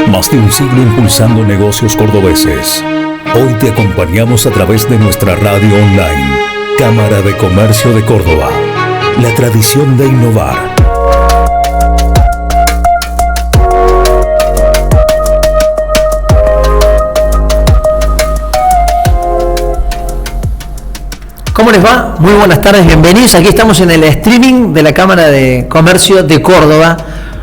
Más de un siglo impulsando negocios cordobeses. Hoy te acompañamos a través de nuestra radio online, Cámara de Comercio de Córdoba. La tradición de innovar. ¿Cómo les va? Muy buenas tardes, bienvenidos. Aquí estamos en el streaming de la Cámara de Comercio de Córdoba.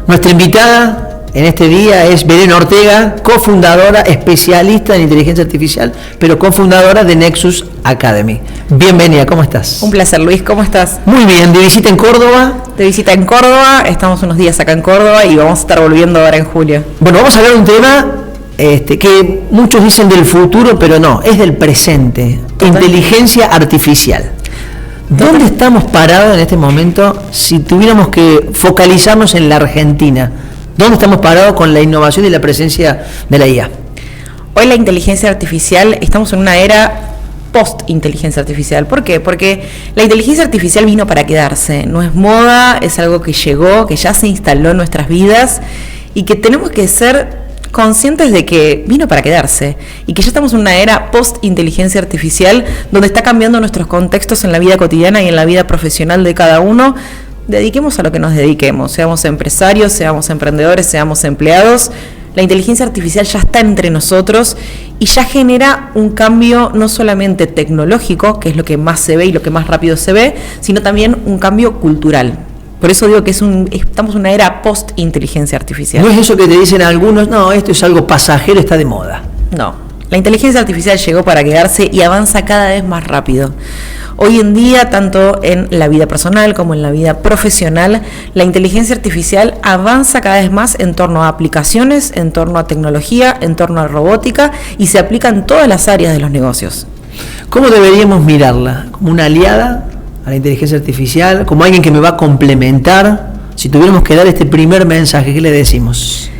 Nuestra invitada en este día es Belén Ortega, cofundadora, especialista en inteligencia artificial, pero cofundadora de Nexus Academy. Bienvenida, ¿cómo estás? Un placer, Luis, ¿cómo estás? Muy bien, de visita en Córdoba. De visita en Córdoba, estamos unos días acá en Córdoba y vamos a estar volviendo ahora en julio. Bueno, vamos a hablar de un tema que muchos dicen del futuro, pero no, es del presente. Totalmente. Inteligencia artificial. ¿Dónde estamos parados en este momento si tuviéramos que focalizarnos en la Argentina? ¿Dónde estamos parados con la innovación y la presencia de la IA? Hoy la inteligencia artificial, estamos en una era post-inteligencia artificial. ¿Por qué? Porque la inteligencia artificial vino para quedarse. No es moda, es algo que llegó, que ya se instaló en nuestras vidas y que tenemos que ser conscientes de que vino para quedarse y que ya estamos en una era post-inteligencia artificial donde está cambiando nuestros contextos en la vida cotidiana y en la vida profesional de cada uno. Dediquemos a lo que nos dediquemos, seamos empresarios, seamos emprendedores, seamos empleados. La inteligencia artificial ya está entre nosotros y ya genera un cambio no solamente tecnológico, que es lo que más se ve y lo que más rápido se ve, sino también un cambio cultural. Por eso digo que estamos en una era post-inteligencia artificial. No es eso que te dicen algunos, no, esto es algo pasajero, está de moda. No, la inteligencia artificial llegó para quedarse y avanza cada vez más rápido. Hoy en día, tanto en la vida personal como en la vida profesional, la inteligencia artificial avanza cada vez más en torno a aplicaciones, en torno a tecnología, en torno a robótica y se aplica en todas las áreas de los negocios. ¿Cómo deberíamos mirarla? ¿Como una aliada a la inteligencia artificial? ¿Como alguien que me va a complementar? Si tuviéramos que dar este primer mensaje, ¿qué le decimos?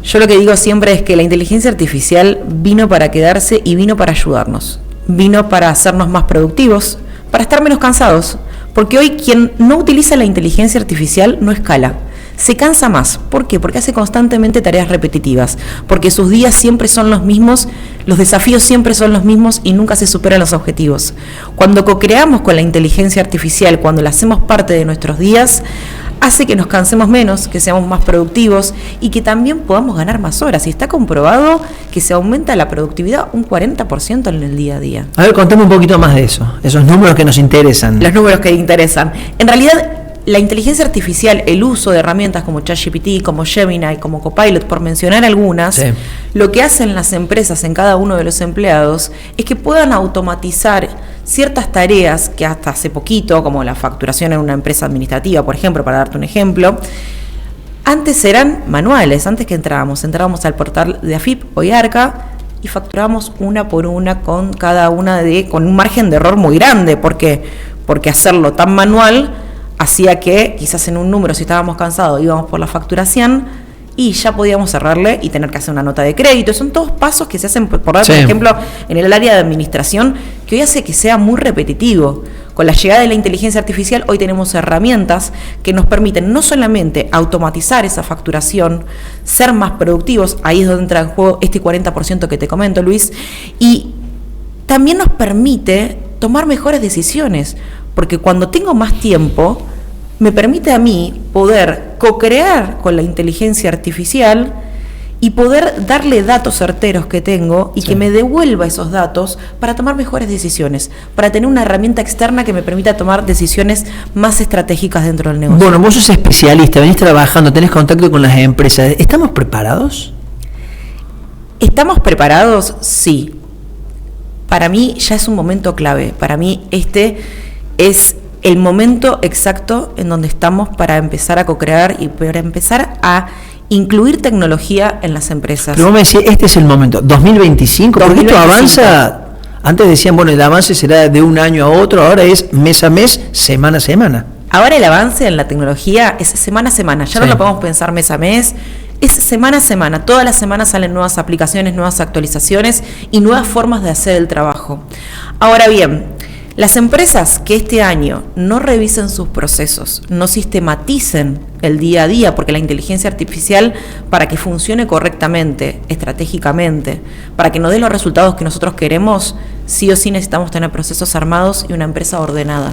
Yo lo que digo siempre es que la inteligencia artificial vino para quedarse y vino para ayudarnos. Vino para hacernos más productivos, para estar menos cansados, porque hoy quien no utiliza la inteligencia artificial no escala, se cansa más. ¿Por qué? Porque hace constantemente tareas repetitivas, porque sus días siempre son los mismos, los desafíos siempre son los mismos y nunca se superan los objetivos. Cuando co-creamos con la inteligencia artificial, cuando la hacemos parte de nuestros días, hace que nos cansemos menos, que seamos más productivos y que también podamos ganar más horas. Y está comprobado que se aumenta la productividad un 40% en el día a día. A ver, contame un poquito más de eso, esos números que nos interesan. Los números que interesan. En realidad, la inteligencia artificial, el uso de herramientas como ChatGPT, como Gemini, como Copilot, por mencionar algunas, sí, lo que hacen las empresas en cada uno de los empleados es que puedan automatizar ciertas tareas que hasta hace poquito, como la facturación en una empresa administrativa, por ejemplo, para darte un ejemplo, antes eran manuales. Antes que entrábamos al portal de AFIP o IARCA y facturábamos una por una con cada una con un margen de error muy grande. ¿Por qué? Porque hacerlo tan manual hacía que quizás en un número, si estábamos cansados, íbamos por la facturación y ya podíamos cerrarle y tener que hacer una nota de crédito. Son todos pasos que se hacen, por ejemplo, en el área de administración, que hoy hace que sea muy repetitivo. Con la llegada de la inteligencia artificial, hoy tenemos herramientas que nos permiten no solamente automatizar esa facturación, ser más productivos, ahí es donde entra en juego este 40% que te comento, Luis, y también nos permite tomar mejores decisiones, porque cuando tengo más tiempo, me permite a mí poder co-crear con la inteligencia artificial y poder darle datos certeros que tengo y que me devuelva esos datos para tomar mejores decisiones, para tener una herramienta externa que me permita tomar decisiones más estratégicas dentro del negocio. Bueno, vos sos especialista, venís trabajando, tenés contacto con las empresas. ¿Estamos preparados? ¿Estamos preparados? Sí. Para mí ya es un momento clave. Para mí este es el momento exacto en donde estamos para empezar a co-crear y para empezar a incluir tecnología en las empresas. Pero vos me decís, este es el momento, 2025, porque esto avanza. Antes decían, bueno, el avance será de un año a otro, ahora es mes a mes, semana a semana. Ahora el avance en la tecnología es semana a semana, ya no lo podemos pensar mes a mes, es semana a semana. Todas las semanas salen nuevas aplicaciones, nuevas actualizaciones y nuevas formas de hacer el trabajo. Ahora bien, Las empresas que este año no revisen sus procesos, no sistematicen el día a día, porque la inteligencia artificial, para que funcione correctamente, estratégicamente, para que nos dé los resultados que nosotros queremos, sí o sí necesitamos tener procesos armados y una empresa ordenada.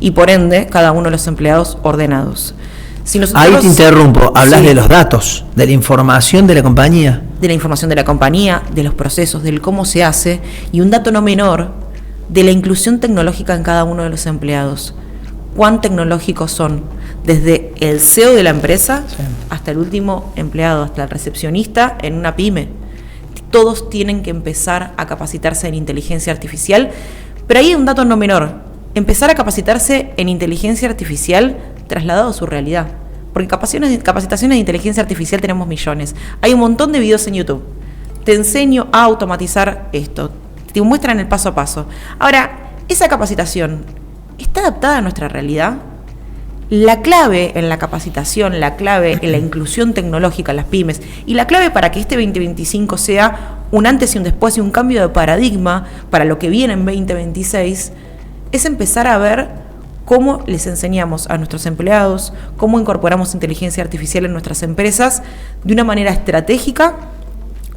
Y por ende, cada uno de los empleados ordenados. Si nosotros, ahí te interrumpo, hablas sí, de los datos, de la información de la compañía. De la información de la compañía, de los procesos, del cómo se hace, y un dato no menor, de la inclusión tecnológica en cada uno de los empleados. ¿Cuán tecnológicos son? Desde el CEO de la empresa, sí, hasta el último empleado, hasta el recepcionista en una pyme. Todos tienen que empezar a capacitarse en inteligencia artificial, pero ahí hay un dato no menor, empezar a capacitarse en inteligencia artificial trasladado a su realidad. Porque capacitaciones de inteligencia artificial tenemos millones. Hay un montón de videos en YouTube. Te enseño a automatizar esto. Te muestran el paso a paso. Ahora, esa capacitación está adaptada a nuestra realidad. La clave en la capacitación, la clave en la inclusión tecnológica en las pymes y la clave para que este 2025 sea un antes y un después y un cambio de paradigma para lo que viene en 2026 es empezar a ver cómo les enseñamos a nuestros empleados, cómo incorporamos inteligencia artificial en nuestras empresas de una manera estratégica,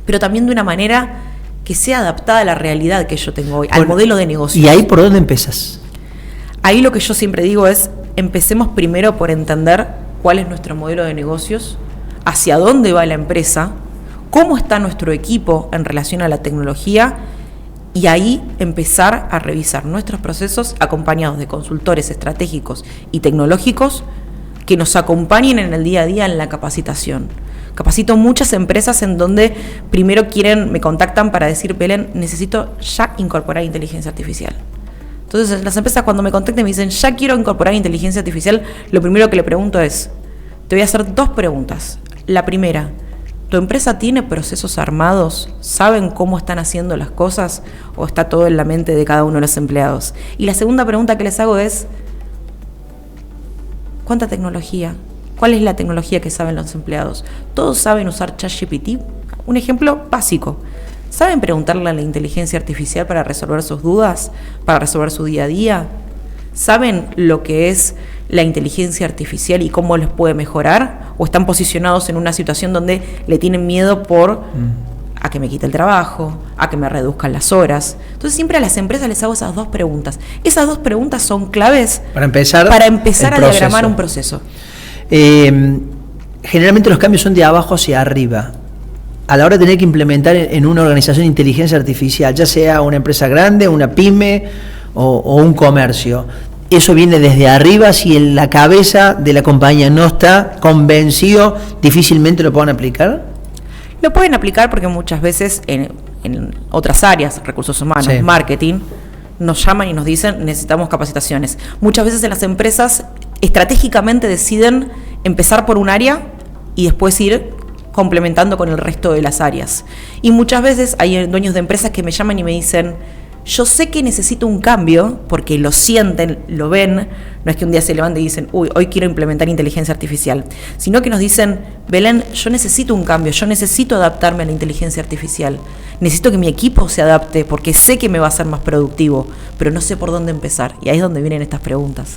pero también de una manera que sea adaptada a la realidad que yo tengo hoy, al modelo de negocio. ¿Y ahí por dónde empezás? Ahí lo que yo siempre digo es, empecemos primero por entender cuál es nuestro modelo de negocios, hacia dónde va la empresa, cómo está nuestro equipo en relación a la tecnología, y ahí empezar a revisar nuestros procesos acompañados de consultores estratégicos y tecnológicos que nos acompañen en el día a día en la capacitación. Capacito muchas empresas en donde primero me contactan para decir, Belén, necesito ya incorporar inteligencia artificial. Entonces las empresas cuando me contactan me dicen, ya quiero incorporar inteligencia artificial, lo primero que le pregunto es, te voy a hacer 2 preguntas. La primera, ¿tu empresa tiene procesos armados? ¿Saben cómo están haciendo las cosas? ¿O está todo en la mente de cada uno de los empleados? Y la segunda pregunta que les hago es, ¿cuánta tecnología? ¿Cuál es la tecnología que saben los empleados? ¿Todos saben usar ChatGPT? Un ejemplo básico. ¿Saben preguntarle a la inteligencia artificial para resolver sus dudas? ¿Para resolver su día a día? ¿Saben lo que es la inteligencia artificial y cómo les puede mejorar? ¿O están posicionados en una situación donde le tienen miedo a que me quite el trabajo, a que me reduzcan las horas? Entonces siempre a las empresas les hago esas 2 preguntas. Esas 2 preguntas son claves para empezar a diagramar un proceso. Generalmente los cambios son de abajo hacia arriba. A la hora de tener que implementar en una organización inteligencia artificial, ya sea una empresa grande, una pyme o un comercio, eso viene desde arriba. Si en la cabeza de la compañía no está convencido, difícilmente lo pueden aplicar. Lo pueden aplicar porque muchas veces en otras áreas, recursos humanos, sí, marketing, nos llaman y nos dicen necesitamos capacitaciones. Muchas veces en las empresas estratégicamente deciden empezar por un área y después ir complementando con el resto de las áreas. Y muchas veces hay dueños de empresas que me llaman y me dicen, yo sé que necesito un cambio, porque lo sienten, lo ven, no es que un día se levanten y dicen, hoy quiero implementar inteligencia artificial, sino que nos dicen, Belén, yo necesito un cambio, yo necesito adaptarme a la inteligencia artificial, necesito que mi equipo se adapte, porque sé que me va a hacer más productivo, pero no sé por dónde empezar, y ahí es donde vienen estas preguntas.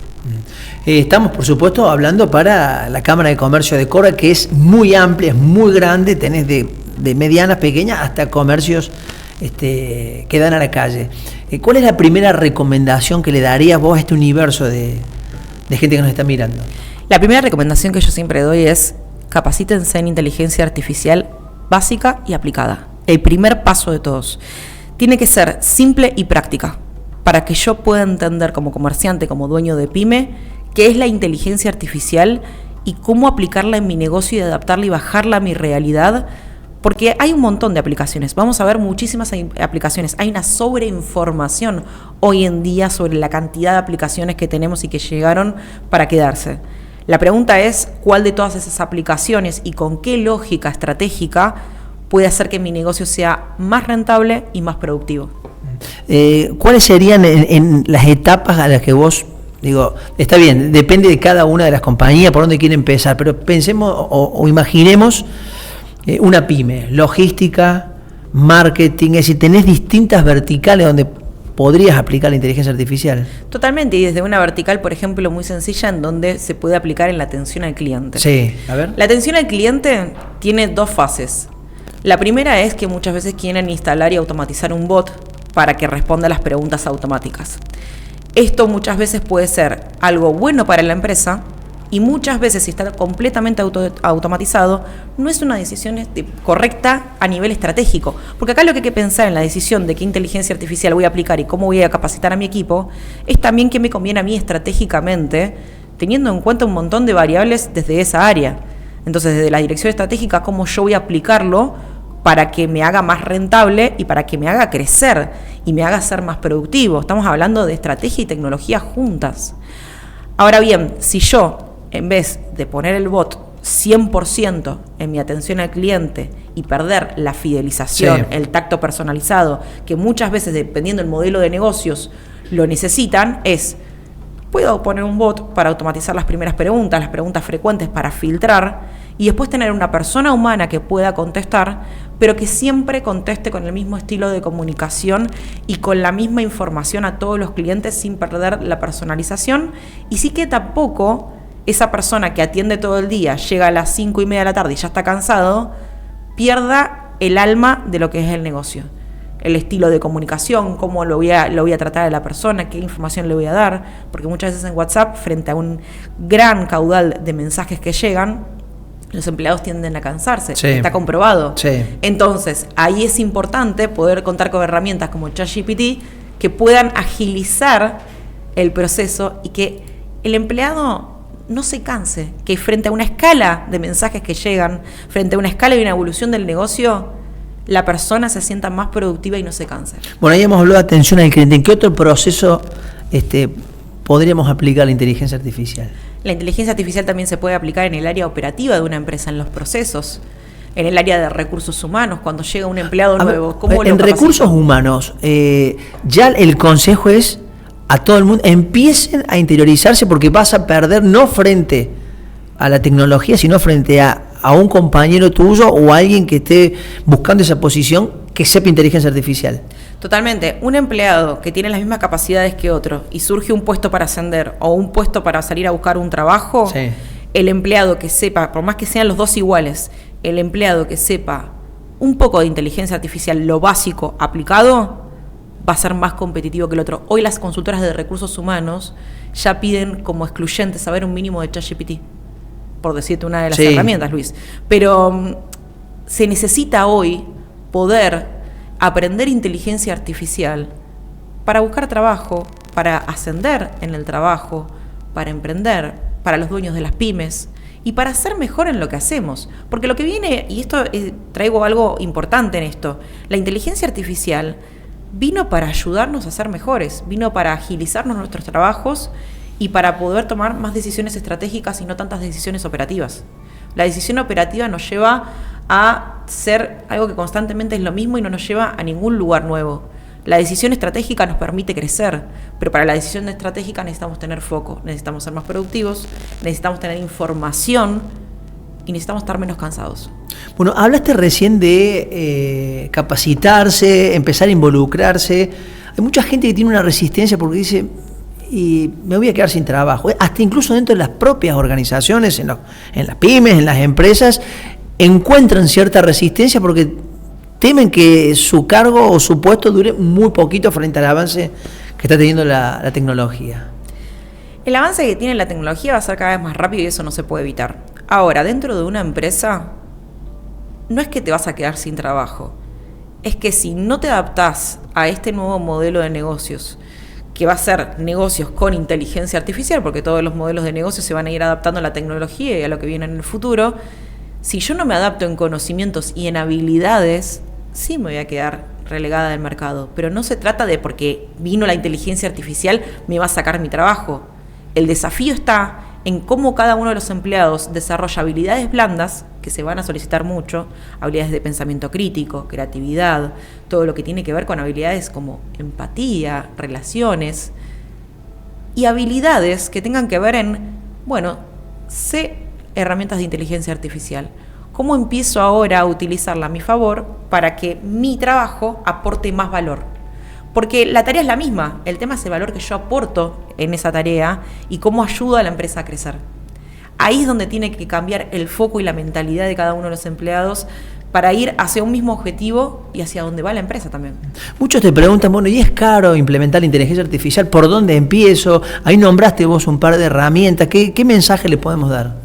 Estamos, por supuesto, hablando para la Cámara de Comercio de Córdoba, que es muy amplia, es muy grande, tenés de medianas, pequeñas, hasta comercios que dan a la calle. ¿Cuál es la primera recomendación que le darías vos a este universo de gente que nos está mirando? La primera recomendación que yo siempre doy es capacítense en inteligencia artificial básica y aplicada. El primer paso de todos. Tiene que ser simple y práctica para que yo pueda entender como comerciante, como dueño de pyme, qué es la inteligencia artificial y cómo aplicarla en mi negocio y adaptarla y bajarla a mi realidad. Porque hay un montón de aplicaciones, vamos a ver muchísimas aplicaciones, hay una sobreinformación hoy en día sobre la cantidad de aplicaciones que tenemos y que llegaron para quedarse. La pregunta es, ¿cuál de todas esas aplicaciones y con qué lógica estratégica puede hacer que mi negocio sea más rentable y más productivo? ¿Cuáles serían en las etapas a las que vos, está bien, depende de cada una de las compañías por dónde quiere empezar, pero pensemos o imaginemos una pyme, logística, marketing, es decir, tenés distintas verticales donde podrías aplicar la inteligencia artificial. Totalmente, y desde una vertical, por ejemplo, muy sencilla, en donde se puede aplicar en la atención al cliente. Sí, a ver. La atención al cliente tiene dos fases. La primera es que muchas veces quieren instalar y automatizar un bot para que responda a las preguntas automáticas. Esto muchas veces puede ser algo bueno para la empresa, y muchas veces, si está completamente automatizado, no es una decisión correcta a nivel estratégico. Porque acá lo que hay que pensar en la decisión de qué inteligencia artificial voy a aplicar y cómo voy a capacitar a mi equipo, es también qué me conviene a mí estratégicamente, teniendo en cuenta un montón de variables desde esa área. Entonces, desde la dirección estratégica, cómo yo voy a aplicarlo para que me haga más rentable y para que me haga crecer y me haga ser más productivo. Estamos hablando de estrategia y tecnología juntas. Ahora bien, si yo, en vez de poner el bot 100% en mi atención al cliente y perder la fidelización, el tacto personalizado, que muchas veces, dependiendo del modelo de negocios, lo necesitan, puedo poner un bot para automatizar las primeras preguntas, las preguntas frecuentes para filtrar, y después tener una persona humana que pueda contestar, pero que siempre conteste con el mismo estilo de comunicación y con la misma información a todos los clientes sin perder la personalización, y sí que tampoco esa persona que atiende todo el día, llega a las 5:30 de la tarde y ya está cansado, pierda el alma de lo que es el negocio. El estilo de comunicación, cómo lo voy a tratar a la persona, qué información le voy a dar, porque muchas veces en WhatsApp, frente a un gran caudal de mensajes que llegan, los empleados tienden a cansarse, está comprobado. Entonces, ahí es importante poder contar con herramientas como ChatGPT que puedan agilizar el proceso y que el empleado no se canse, que frente a una escala de mensajes que llegan, frente a una escala y una evolución del negocio, la persona se sienta más productiva y no se canse. Bueno, ahí hemos hablado de atención al cliente. ¿En qué otro proceso podríamos aplicar la inteligencia artificial? La inteligencia artificial también se puede aplicar en el área operativa de una empresa, en los procesos, en el área de recursos humanos, cuando llega un empleado nuevo. ¿Cómo en recursos humanos, ya el consejo es a todo el mundo, empiecen a interiorizarse, porque vas a perder no frente a la tecnología, sino frente a un compañero tuyo o a alguien que esté buscando esa posición que sepa inteligencia artificial. Totalmente. Un empleado que tiene las mismas capacidades que otro y surge un puesto para ascender o un puesto para salir a buscar un trabajo, el empleado que sepa, por más que sean los dos iguales, el empleado que sepa un poco de inteligencia artificial, lo básico aplicado, va a ser más competitivo que el otro. Hoy las consultoras de recursos humanos ya piden como excluyente saber un mínimo de ChatGPT, por decirte una de las herramientas, Luis. Pero se necesita hoy poder aprender inteligencia artificial para buscar trabajo, para ascender en el trabajo, para emprender, para los dueños de las pymes y para ser mejor en lo que hacemos. Porque lo que viene, y esto traigo algo importante en esto, la inteligencia artificial vino para ayudarnos a ser mejores, vino para agilizarnos nuestros trabajos y para poder tomar más decisiones estratégicas y no tantas decisiones operativas. La decisión operativa nos lleva a ser algo que constantemente es lo mismo y no nos lleva a ningún lugar nuevo. La decisión estratégica nos permite crecer, pero para la decisión estratégica necesitamos tener foco, necesitamos ser más productivos, necesitamos tener información y necesitamos estar menos cansados. Bueno, hablaste recién de capacitarse, empezar a involucrarse. Hay mucha gente que tiene una resistencia porque dice, y me voy a quedar sin trabajo. Hasta incluso dentro de las propias organizaciones, en las pymes, en las empresas, encuentran cierta resistencia porque temen que su cargo o su puesto dure muy poquito frente al avance que está teniendo la tecnología. El avance que tiene la tecnología va a ser cada vez más rápido y eso no se puede evitar. Ahora, dentro de una empresa, no es que te vas a quedar sin trabajo, es que si no te adaptás a este nuevo modelo de negocios, que va a ser negocios con inteligencia artificial, porque todos los modelos de negocios se van a ir adaptando a la tecnología y a lo que viene en el futuro, si yo no me adapto en conocimientos y en habilidades, sí me voy a quedar relegada del mercado. Pero no se trata de porque vino la inteligencia artificial me va a sacar mi trabajo. El desafío está en cómo cada uno de los empleados desarrolla habilidades blandas, que se van a solicitar mucho, habilidades de pensamiento crítico, creatividad, todo lo que tiene que ver con habilidades como empatía, relaciones, y habilidades que tengan que ver en, sé herramientas de inteligencia artificial. ¿Cómo empiezo ahora a utilizarla a mi favor para que mi trabajo aporte más valor? Porque la tarea es la misma, el tema es el valor que yo aporto en esa tarea y cómo ayudo a la empresa a crecer. Ahí es donde tiene que cambiar el foco y la mentalidad de cada uno de los empleados para ir hacia un mismo objetivo y hacia donde va la empresa también. Muchos te preguntan, bueno, ¿y es caro implementar la inteligencia artificial? ¿Por dónde empiezo? Ahí nombraste vos un par de herramientas. ¿Qué mensaje le podemos dar?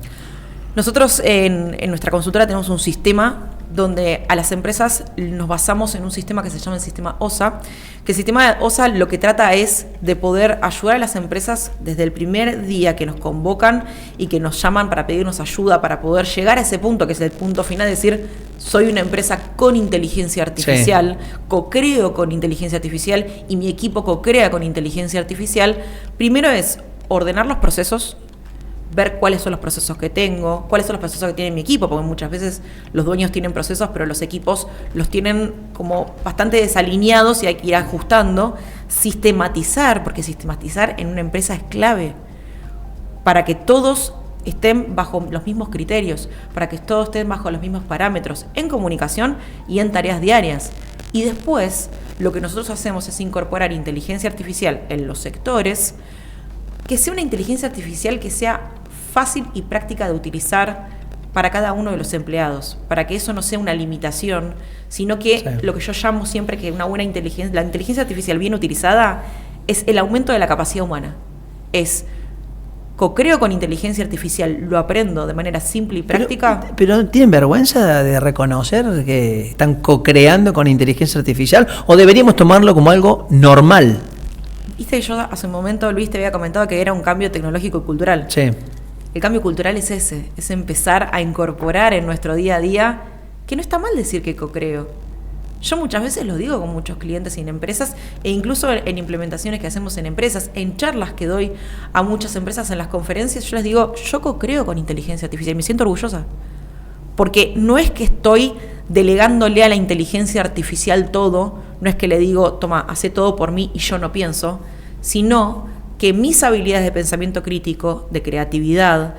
Nosotros en nuestra consultora tenemos un sistema donde a las empresas nos basamos en un sistema que se llama el sistema OSA, que el sistema OSA lo que trata es de poder ayudar a las empresas desde el primer día que nos convocan y que nos llaman para pedirnos ayuda, para poder llegar a ese punto, que es el punto final, de decir, soy una empresa con inteligencia artificial, co-creo con inteligencia artificial y mi equipo co-crea con inteligencia artificial. Primero es ordenar los procesos, ver cuáles son los procesos que tengo, cuáles son los procesos que tiene mi equipo, porque muchas veces los dueños tienen procesos, pero los equipos los tienen como bastante desalineados y hay que ir ajustando. Sistematizar, porque sistematizar en una empresa es clave para que todos estén bajo los mismos criterios, para que todos estén bajo los mismos parámetros en comunicación y en tareas diarias. Y después, lo que nosotros hacemos es incorporar inteligencia artificial en los sectores, que sea una inteligencia artificial que sea fácil y práctica de utilizar para cada uno de los empleados, para que eso no sea una limitación, sino que lo que yo llamo siempre que una buena inteligencia, la inteligencia artificial bien utilizada, es el aumento de la capacidad humana. Es co-creo con inteligencia artificial, lo aprendo de manera simple y práctica. Pero ¿tienen vergüenza de reconocer que están co-creando con inteligencia artificial o deberíamos tomarlo como algo normal? Viste que yo hace un momento, Luis, te había comentado que era un cambio tecnológico y cultural. Sí. El cambio cultural es ese, es empezar a incorporar en nuestro día a día, que no está mal decir que co-creo. Yo muchas veces lo digo con muchos clientes y en empresas, e incluso en implementaciones que hacemos en empresas, en charlas que doy a muchas empresas en las conferencias, yo les digo, yo co-creo con inteligencia artificial, y me siento orgullosa. Porque no es que estoy delegándole a la inteligencia artificial todo, no es que le digo, toma, hace todo por mí y yo no pienso, sino que mis habilidades de pensamiento crítico, de creatividad,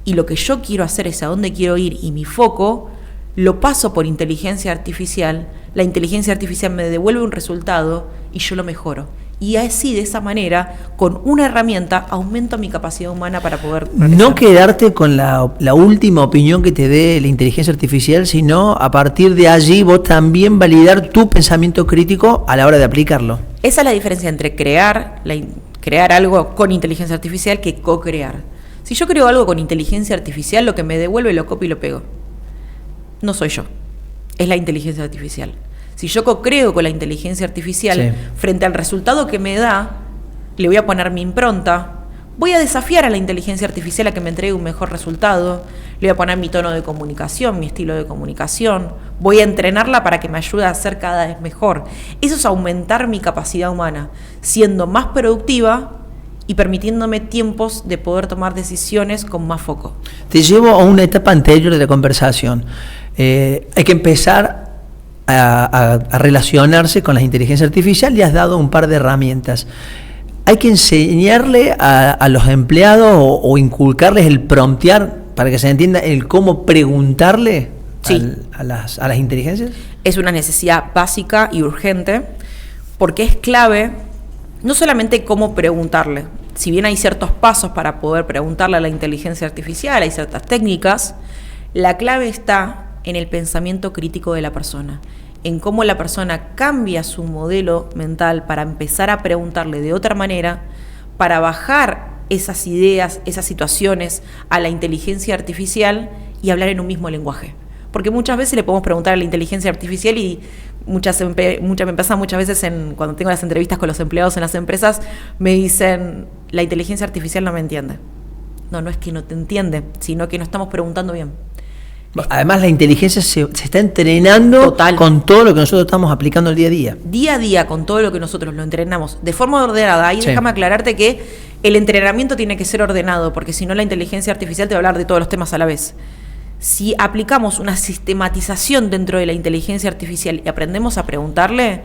y lo que yo quiero hacer es a dónde quiero ir y mi foco, lo paso por inteligencia artificial, la inteligencia artificial me devuelve un resultado y yo lo mejoro. Y así, de esa manera, con una herramienta, aumento mi capacidad humana para poder progresar. No quedarte con la última opinión que te dé la inteligencia artificial, sino a partir de allí vos también validar tu pensamiento crítico a la hora de aplicarlo. Esa es la diferencia entre crear algo con inteligencia artificial que co-crear. Si yo creo algo con inteligencia artificial, lo que me devuelve lo copio y lo pego. No soy yo, es la inteligencia artificial. Si yo co-creo con la inteligencia artificial, frente al resultado que me da, le voy a poner mi impronta, voy a desafiar a la inteligencia artificial a que me entregue un mejor resultado, le voy a poner mi tono de comunicación, mi estilo de comunicación, voy a entrenarla para que me ayude a ser cada vez mejor. Eso es aumentar mi capacidad humana, siendo más productiva y permitiéndome tiempos de poder tomar decisiones con más foco. Te llevo a una etapa anterior de la conversación. Hay que empezar a relacionarse con la inteligencia artificial y has dado un par de herramientas. Hay que enseñarle a los empleados o inculcarles el promptear para que se entienda el cómo preguntarle a las inteligencias. Es una necesidad básica y urgente porque es clave no solamente cómo preguntarle. Si bien hay ciertos pasos para poder preguntarle a la inteligencia artificial, hay ciertas técnicas, la clave está en el pensamiento crítico de la persona, en cómo la persona cambia su modelo mental para empezar a preguntarle de otra manera, para bajar esas ideas, esas situaciones a la inteligencia artificial y hablar en un mismo lenguaje. Porque muchas veces le podemos preguntar a la inteligencia artificial y me pasa muchas veces cuando tengo las entrevistas con los empleados en las empresas, me dicen, la inteligencia artificial no me entiende. No es que no te entiende, sino que no estamos preguntando bien. Además, la inteligencia se está entrenando con todo lo que nosotros estamos aplicando el día a día. Día a día, con todo lo que nosotros lo entrenamos de forma ordenada. Ahí déjame aclararte que el entrenamiento tiene que ser ordenado, porque si no la inteligencia artificial te va a hablar de todos los temas a la vez. Si aplicamos una sistematización dentro de la inteligencia artificial y aprendemos a preguntarle,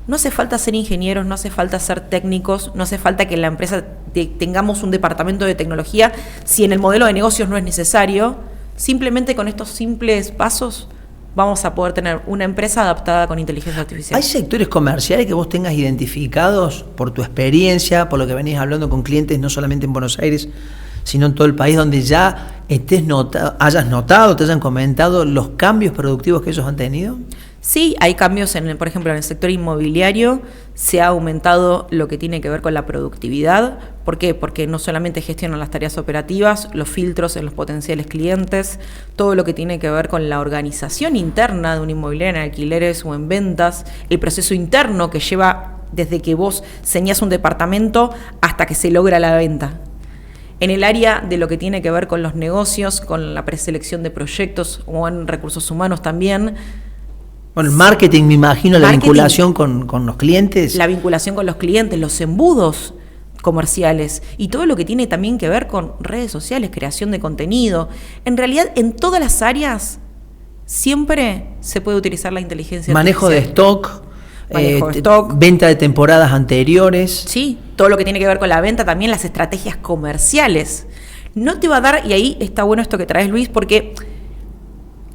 no hace falta ser ingenieros, no hace falta ser técnicos, no hace falta que en la empresa tengamos un departamento de tecnología, si en el modelo de negocios no es necesario. Simplemente con estos simples pasos vamos a poder tener una empresa adaptada con inteligencia artificial. ¿Hay sectores comerciales que vos tengas identificados por tu experiencia, por lo que venís hablando con clientes no solamente en Buenos Aires, sino en todo el país, donde ya hayas notado, te hayan comentado los cambios productivos que ellos han tenido? Sí, hay cambios, por ejemplo, en el sector inmobiliario se ha aumentado lo que tiene que ver con la productividad. ¿Por qué? Porque no solamente gestionan las tareas operativas, los filtros en los potenciales clientes, todo lo que tiene que ver con la organización interna de una inmobiliaria en alquileres o en ventas, el proceso interno que lleva desde que vos señás un departamento hasta que se logra la venta. En el área de lo que tiene que ver con los negocios, con la preselección de proyectos o en recursos humanos también. Bueno, el marketing, me imagino, la vinculación con los clientes. La vinculación con los clientes, los embudos comerciales y todo lo que tiene también que ver con redes sociales, creación de contenido. En realidad, en todas las áreas siempre se puede utilizar la inteligencia artificial. Manejo de stock, venta de temporadas anteriores. Sí, todo lo que tiene que ver con la venta, también las estrategias comerciales. No te va a dar, y ahí está bueno esto que traes, Luis, porque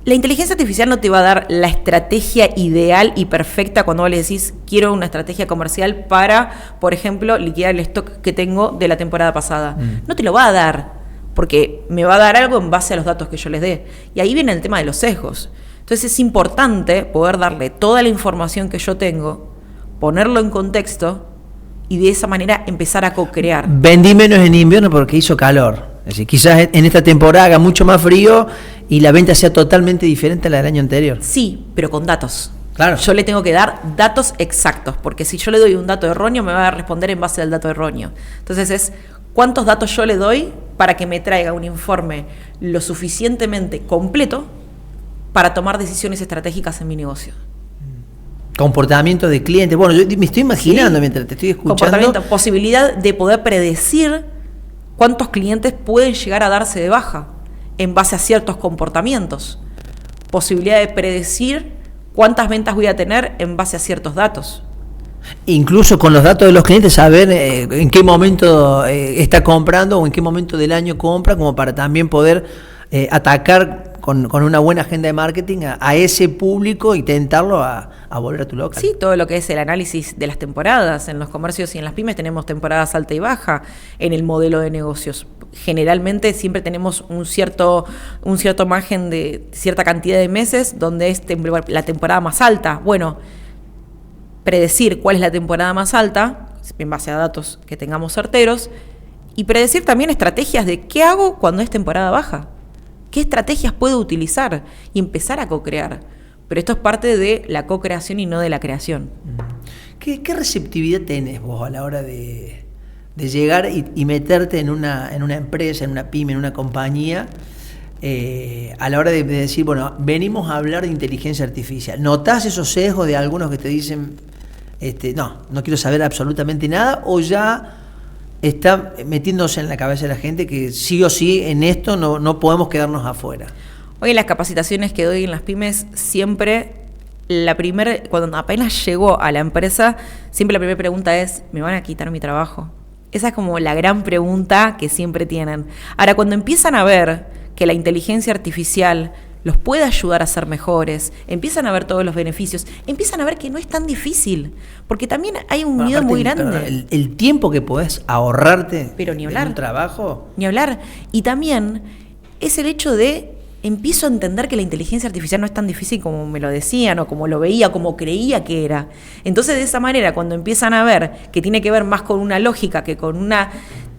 la inteligencia artificial no te va a dar la estrategia ideal y perfecta cuando vos le decís, quiero una estrategia comercial para, por ejemplo, liquidar el stock que tengo de la temporada pasada. No te lo va a dar, porque me va a dar algo en base a los datos que yo les dé. Y ahí viene el tema de los sesgos. Entonces es importante poder darle toda la información que yo tengo, ponerlo en contexto y de esa manera empezar a co-crear. Vendí menos en invierno porque hizo calor. Es decir, quizás en esta temporada haga mucho más frío y la venta sea totalmente diferente a la del año anterior. Sí, pero con datos. Claro. Yo le tengo que dar datos exactos, porque si yo le doy un dato erróneo, me va a responder en base al dato erróneo. Entonces es cuántos datos yo le doy para que me traiga un informe lo suficientemente completo para tomar decisiones estratégicas en mi negocio. Comportamiento de clientes. Bueno, yo me estoy imaginando mientras te estoy escuchando. Comportamiento, posibilidad de poder predecir cuántos clientes pueden llegar a darse de baja en base a ciertos comportamientos. Posibilidad de predecir cuántas ventas voy a tener en base a ciertos datos. Incluso con los datos de los clientes, saber en qué momento está comprando o en qué momento del año compra, como para también poder atacar con una buena agenda de marketing a ese público y tentarlo a volver a tu local. Sí, todo lo que es el análisis de las temporadas. En los comercios y en las pymes tenemos temporadas alta y baja en el modelo de negocios. Generalmente siempre tenemos un cierto margen de cierta cantidad de meses donde es la temporada más alta. Bueno, predecir cuál es la temporada más alta, en base a datos que tengamos certeros, y predecir también estrategias de qué hago cuando es temporada baja. ¿Qué estrategias puedo utilizar? Y empezar a co-crear. Pero esto es parte de la co-creación y no de la creación. ¿Qué receptividad tenés vos a la hora de llegar y meterte en una empresa, en una pyme, en una compañía, a la hora de decir, bueno, venimos a hablar de inteligencia artificial? ¿Notás esos sesgos de algunos que te dicen, no quiero saber absolutamente nada, o ya está metiéndose en la cabeza de la gente que sí o sí en esto no podemos quedarnos afuera? Hoy en las capacitaciones que doy en las pymes, siempre cuando apenas llego a la empresa, siempre la primera pregunta es, ¿me van a quitar mi trabajo? Esa es como la gran pregunta que siempre tienen. Ahora, cuando empiezan a ver que la inteligencia artificial los puede ayudar a ser mejores, empiezan a ver todos los beneficios, empiezan a ver que no es tan difícil, porque también hay un miedo muy grande. El tiempo que podés ahorrarte en un trabajo. Ni hablar. Y también es el hecho de empiezo a entender que la inteligencia artificial no es tan difícil como me lo decían o como lo veía, como creía que era. Entonces, de esa manera, cuando empiezan a ver que tiene que ver más con una lógica que con una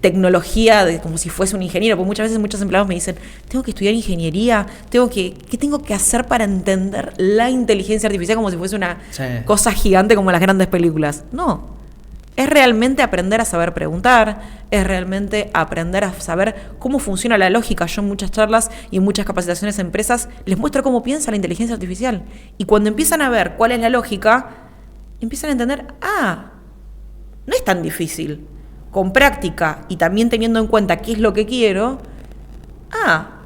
tecnología, como si fuese un ingeniero, porque muchas veces muchos empleados me dicen, tengo que estudiar ingeniería, ¿qué tengo que hacer para entender la inteligencia artificial como si fuese una cosa gigante como las grandes películas? No. Es realmente aprender a saber preguntar, es realmente aprender a saber cómo funciona la lógica. Yo en muchas charlas y en muchas capacitaciones a empresas les muestro cómo piensa la inteligencia artificial. Y cuando empiezan a ver cuál es la lógica, empiezan a entender, no es tan difícil. Con práctica y también teniendo en cuenta qué es lo que quiero,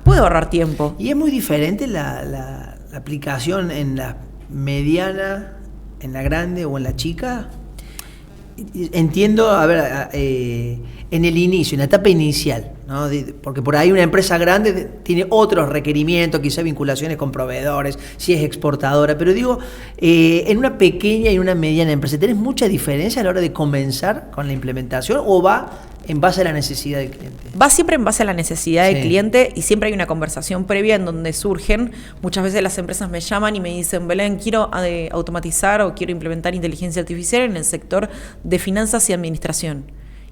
puedo ahorrar tiempo. Y es muy diferente la aplicación en la mediana, en la grande o en la chica. Entiendo, en el inicio, en la etapa inicial, ¿no? Porque por ahí una empresa grande tiene otros requerimientos, quizás vinculaciones con proveedores, si es exportadora, pero digo, en una pequeña y una mediana empresa, ¿tenés mucha diferencia a la hora de comenzar con la implementación o va en base a la necesidad del cliente? Va siempre en base a la necesidad del cliente y siempre hay una conversación previa en donde surgen, muchas veces las empresas me llaman y me dicen, Belén, quiero automatizar o quiero implementar inteligencia artificial en el sector de finanzas y administración.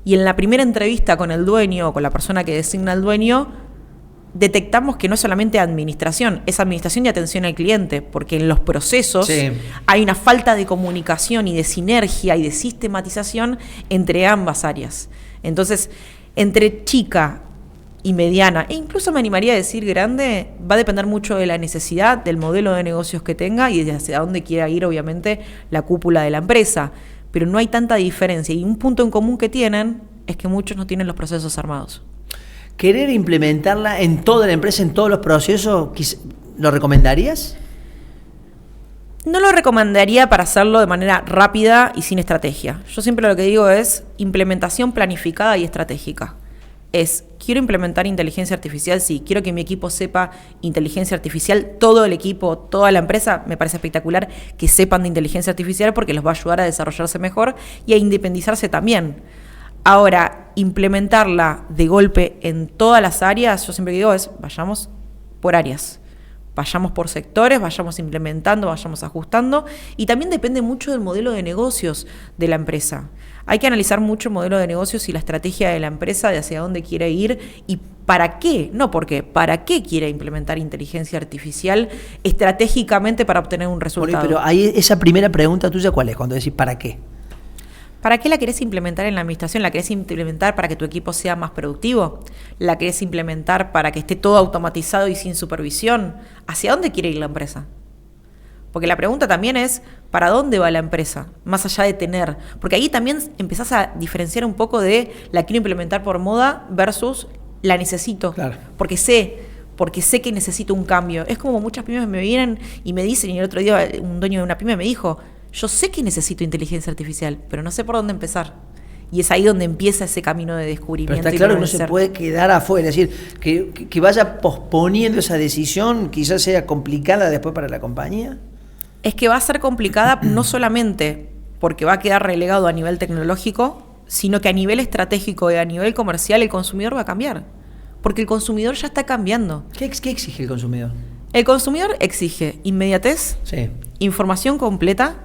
Y en la primera entrevista con el dueño o con la persona que designa al dueño, detectamos que no es solamente administración, es administración y atención al cliente, porque en los procesos hay una falta de comunicación y de sinergia y de sistematización entre ambas áreas. Entonces, entre chica y mediana, e incluso me animaría a decir grande, va a depender mucho de la necesidad, del modelo de negocios que tenga y de hacia dónde quiera ir, obviamente, la cúpula de la empresa. Pero no hay tanta diferencia. Y un punto en común que tienen es que muchos no tienen los procesos armados. ¿Querer implementarla en toda la empresa, en todos los procesos, lo recomendarías? No lo recomendaría para hacerlo de manera rápida y sin estrategia. Yo siempre lo que digo es implementación planificada y estratégica. Quiero implementar inteligencia artificial, sí. Quiero que mi equipo sepa inteligencia artificial, todo el equipo, toda la empresa, me parece espectacular que sepan de inteligencia artificial porque los va a ayudar a desarrollarse mejor y a independizarse también. Ahora, implementarla de golpe en todas las áreas, yo siempre digo vayamos por áreas. Vayamos por sectores, vayamos implementando, vayamos ajustando y también depende mucho del modelo de negocios de la empresa. Hay que analizar mucho el modelo de negocios y la estrategia de la empresa de hacia dónde quiere ir y para qué, no por qué, para qué quiere implementar inteligencia artificial estratégicamente para obtener un resultado. Pero ahí esa primera pregunta tuya, ¿cuál es? Cuando decís ¿para qué? ¿Para qué la querés implementar en la administración? ¿La querés implementar para que tu equipo sea más productivo? ¿La querés implementar para que esté todo automatizado y sin supervisión? ¿Hacia dónde quiere ir la empresa? Porque la pregunta también es, ¿para dónde va la empresa? Más allá de tener. Porque ahí también empezás a diferenciar un poco de la quiero implementar por moda versus la necesito. Claro. Porque sé que necesito un cambio. Es como muchas pymes me vienen y me dicen, y el otro día un dueño de una pyme me dijo, yo sé que necesito inteligencia artificial, pero no sé por dónde empezar. Y es ahí donde empieza ese camino de descubrimiento. Pero está claro que no se puede quedar afuera, es decir, que vaya posponiendo esa decisión, quizás sea complicada después para la compañía. Es que va a ser complicada no solamente porque va a quedar relegado a nivel tecnológico, sino que a nivel estratégico y a nivel comercial el consumidor va a cambiar. Porque el consumidor ya está cambiando. ¿Qué exige el consumidor? El consumidor exige inmediatez, información completa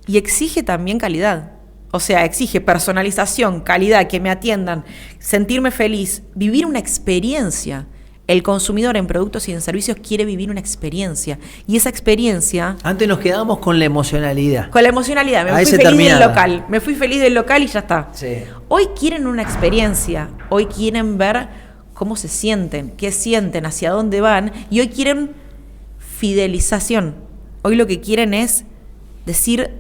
y exige también calidad. O sea, exige personalización, calidad, que me atiendan, sentirme feliz, vivir una experiencia. El consumidor en productos y en servicios quiere vivir una experiencia. Y esa experiencia... Antes nos quedábamos con la emocionalidad. Con la emocionalidad. Me fui feliz del local. Me fui feliz del local y ya está. Sí. Hoy quieren una experiencia. Hoy quieren ver cómo se sienten, qué sienten, hacia dónde van. Y hoy quieren fidelización. Hoy lo que quieren es decir,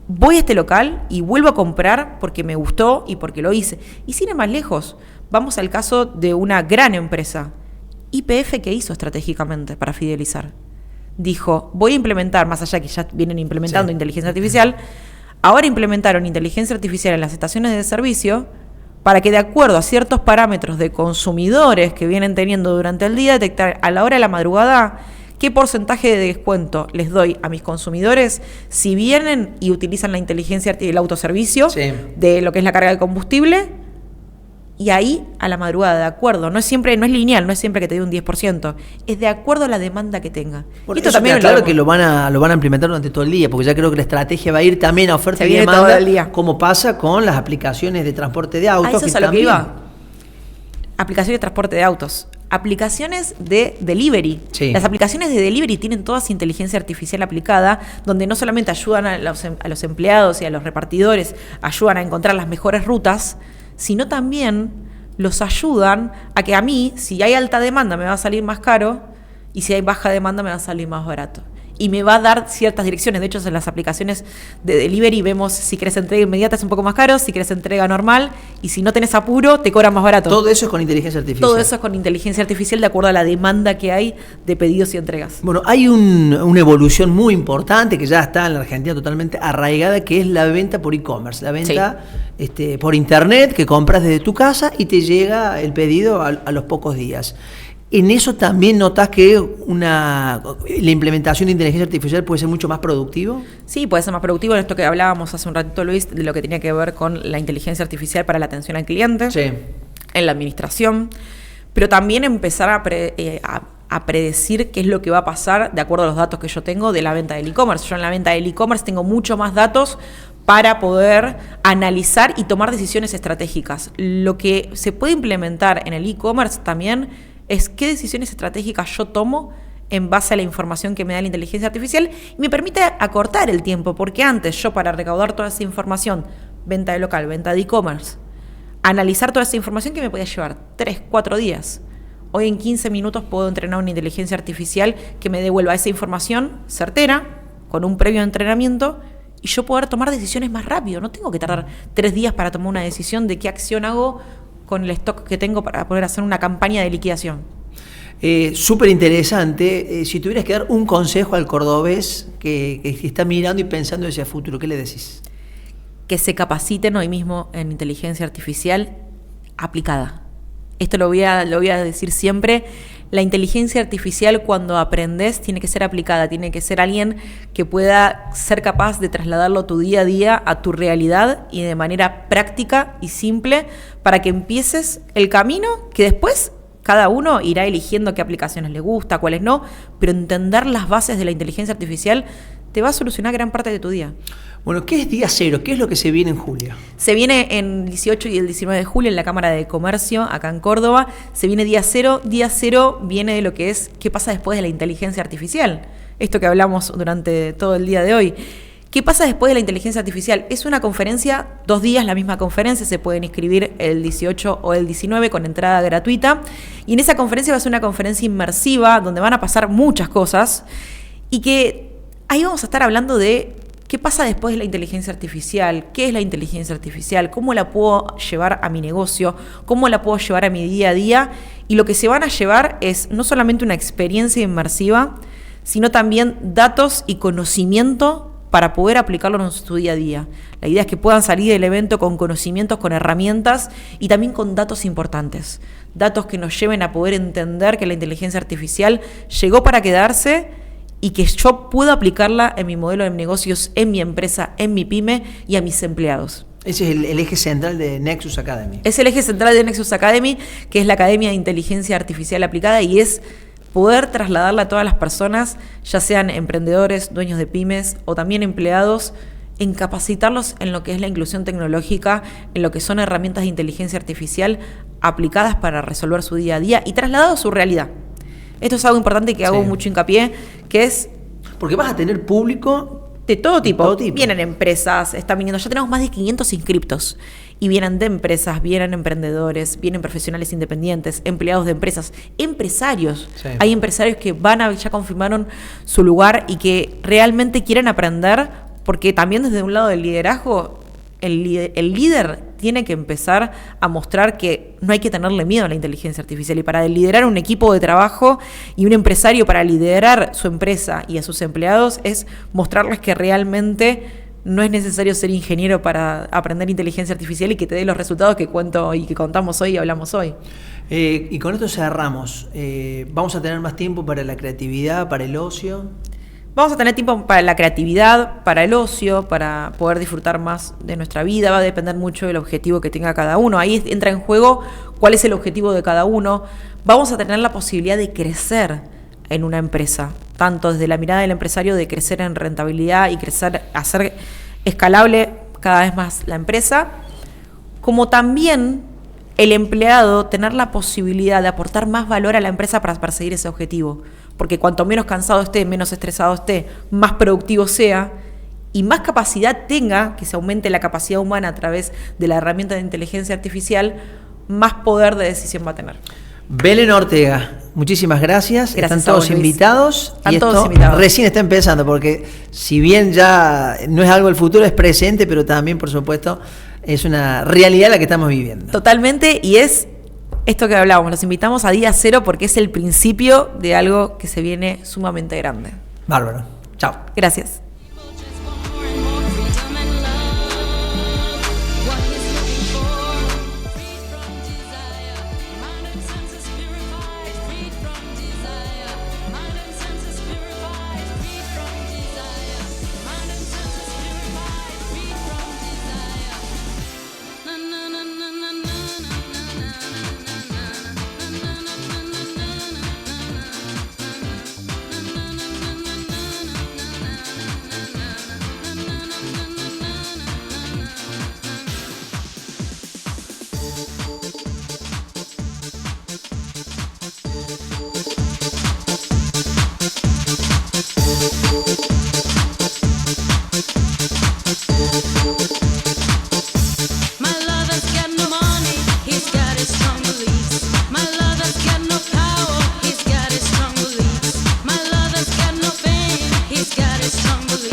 voy a este local y vuelvo a comprar porque me gustó y porque lo hice. Y sin ir más lejos, vamos al caso de una gran empresa. YPF, ¿qué hizo estratégicamente para fidelizar? Dijo, voy a implementar, más allá que ya vienen implementando inteligencia artificial, ahora implementaron inteligencia artificial en las estaciones de servicio para que de acuerdo a ciertos parámetros de consumidores que vienen teniendo durante el día, detectar a la hora de la madrugada qué porcentaje de descuento les doy a mis consumidores si vienen y utilizan la inteligencia, el autoservicio de lo que es la carga de combustible. Y ahí, a la madrugada, de acuerdo, no es lineal, no es siempre que te dé un 10%, es de acuerdo a la demanda que tenga. Por esto también claro que lo van a implementar durante todo el día, porque ya creo que la estrategia va a ir también a oferta y demanda, todo el día. Como pasa con las aplicaciones de transporte de autos. Eso es a lo que iba. Aplicaciones de transporte de autos. Aplicaciones de delivery. Sí. Las aplicaciones de delivery tienen toda esa inteligencia artificial aplicada, donde no solamente ayudan a los empleados y a los repartidores, ayudan a encontrar las mejores rutas, sino también los ayudan a que a mí, si hay alta demanda, me va a salir más caro, y si hay baja demanda, me va a salir más barato. y me va a dar ciertas direcciones. De hecho, en las aplicaciones de delivery vemos si querés entrega inmediata es un poco más caro, si querés entrega normal, y si no tenés apuro, te cobran más barato. Todo eso es con inteligencia artificial. Todo eso es con inteligencia artificial de acuerdo a la demanda que hay de pedidos y entregas. Bueno, hay una evolución muy importante que ya está en la Argentina totalmente arraigada, que es la venta por e-commerce, la venta por internet, que compras desde tu casa y te llega el pedido a los pocos días. ¿En eso también notas que la implementación de inteligencia artificial puede ser mucho más productivo? Sí, puede ser más productivo. En esto que hablábamos hace un ratito, Luis, de lo que tenía que ver con la inteligencia artificial para la atención al cliente, en la administración, pero también empezar a predecir qué es lo que va a pasar de acuerdo a los datos que yo tengo de la venta del e-commerce. Yo en la venta del e-commerce tengo mucho más datos para poder analizar y tomar decisiones estratégicas. Lo que se puede implementar en el e-commerce también es qué decisiones estratégicas yo tomo en base a la información que me da la inteligencia artificial y me permite acortar el tiempo, porque antes yo para recaudar toda esa información, venta de local, venta de e-commerce, analizar toda esa información que me podía llevar 3, 4 días. Hoy en 15 minutos puedo entrenar una inteligencia artificial que me devuelva esa información certera, con un previo entrenamiento, y yo poder tomar decisiones más rápido. No tengo que tardar 3 días para tomar una decisión de qué acción hago con el stock que tengo para poder hacer una campaña de liquidación. Súper interesante. Si tuvieras que dar un consejo al cordobés que está mirando y pensando hacia el futuro, ¿qué le decís? Que se capaciten hoy mismo en inteligencia artificial aplicada. Esto lo voy a decir siempre. La inteligencia artificial, cuando aprendes, tiene que ser aplicada, tiene que ser alguien que pueda ser capaz de trasladarlo tu día a día a tu realidad y de manera práctica y simple para que empieces el camino que después cada uno irá eligiendo qué aplicaciones le gusta, cuáles no, pero entender las bases de la inteligencia artificial te va a solucionar gran parte de tu día. Bueno, ¿qué es día cero? ¿Qué es lo que se viene en julio? Se viene en el 18 y el 19 de julio en la Cámara de Comercio, acá en Córdoba. Se viene día cero. Día cero viene de lo que es qué pasa después de la inteligencia artificial. Esto que hablamos durante todo el día de hoy. ¿Qué pasa después de la inteligencia artificial? Es una conferencia, 2 días la misma conferencia, se pueden inscribir el 18 o el 19 con entrada gratuita. Y en esa conferencia va a ser una conferencia inmersiva donde van a pasar muchas cosas y que ahí vamos a estar hablando de qué pasa después de la inteligencia artificial, qué es la inteligencia artificial, cómo la puedo llevar a mi negocio, cómo la puedo llevar a mi día a día. Y lo que se van a llevar es no solamente una experiencia inmersiva, sino también datos y conocimiento para poder aplicarlo en su día a día. La idea es que puedan salir del evento con conocimientos, con herramientas y también con datos importantes. Datos que nos lleven a poder entender que la inteligencia artificial llegó para quedarse y que yo puedo aplicarla en mi modelo de negocios, en mi empresa, en mi pyme y a mis empleados. Ese es el eje central de Nexus Academy. Es el eje central de Nexus Academy, que es la Academia de Inteligencia Artificial Aplicada, y es poder trasladarla a todas las personas, ya sean emprendedores, dueños de pymes o también empleados, en capacitarlos en lo que es la inclusión tecnológica, en lo que son herramientas de inteligencia artificial aplicadas para resolver su día a día y trasladado a su realidad. Esto es algo importante que hago mucho hincapié, que es... Porque vas a tener público de todo tipo. Vienen empresas, están viniendo, ya tenemos más de 500 inscriptos. Y vienen de empresas, vienen emprendedores, vienen profesionales independientes, empleados de empresas, empresarios. Sí. Hay empresarios que ya confirmaron su lugar y que realmente quieren aprender, porque también desde un lado del liderazgo, el líder tiene que empezar a mostrar que no hay que tenerle miedo a la inteligencia artificial. Y para liderar un equipo de trabajo y un empresario para liderar su empresa y a sus empleados es mostrarles que realmente no es necesario ser ingeniero para aprender inteligencia artificial y que te dé los resultados que cuento y que contamos hoy y hablamos hoy. Y con esto cerramos. ¿Vamos a tener más tiempo para la creatividad, para el ocio? Vamos a tener tiempo para la creatividad, para el ocio, para poder disfrutar más de nuestra vida. Va a depender mucho del objetivo que tenga cada uno. Ahí entra en juego cuál es el objetivo de cada uno. Vamos a tener la posibilidad de crecer en una empresa, tanto desde la mirada del empresario de crecer en rentabilidad y crecer, hacer escalable cada vez más la empresa, como también el empleado tener la posibilidad de aportar más valor a la empresa para perseguir ese objetivo. Porque cuanto menos cansado esté, menos estresado esté, más productivo sea y más capacidad tenga, que se aumente la capacidad humana a través de la herramienta de inteligencia artificial, más poder de decisión va a tener. Belén Ortega, Muchísimas gracias. Están a todos vos, Luis. invitados. Están y todos esto invitados. recién está empezando, porque si bien ya no es algo del futuro, es presente, pero también, por supuesto, es una realidad la que estamos viviendo. Totalmente, y es esto que hablábamos, los invitamos a día cero porque es el principio de algo que se viene sumamente grande. Bárbaro. Chao. Gracias. My lover's got no money, he's got his strong beliefs. My lover's got no power, he's got his strong beliefs. My lover's got no fame, he's got his strong beliefs.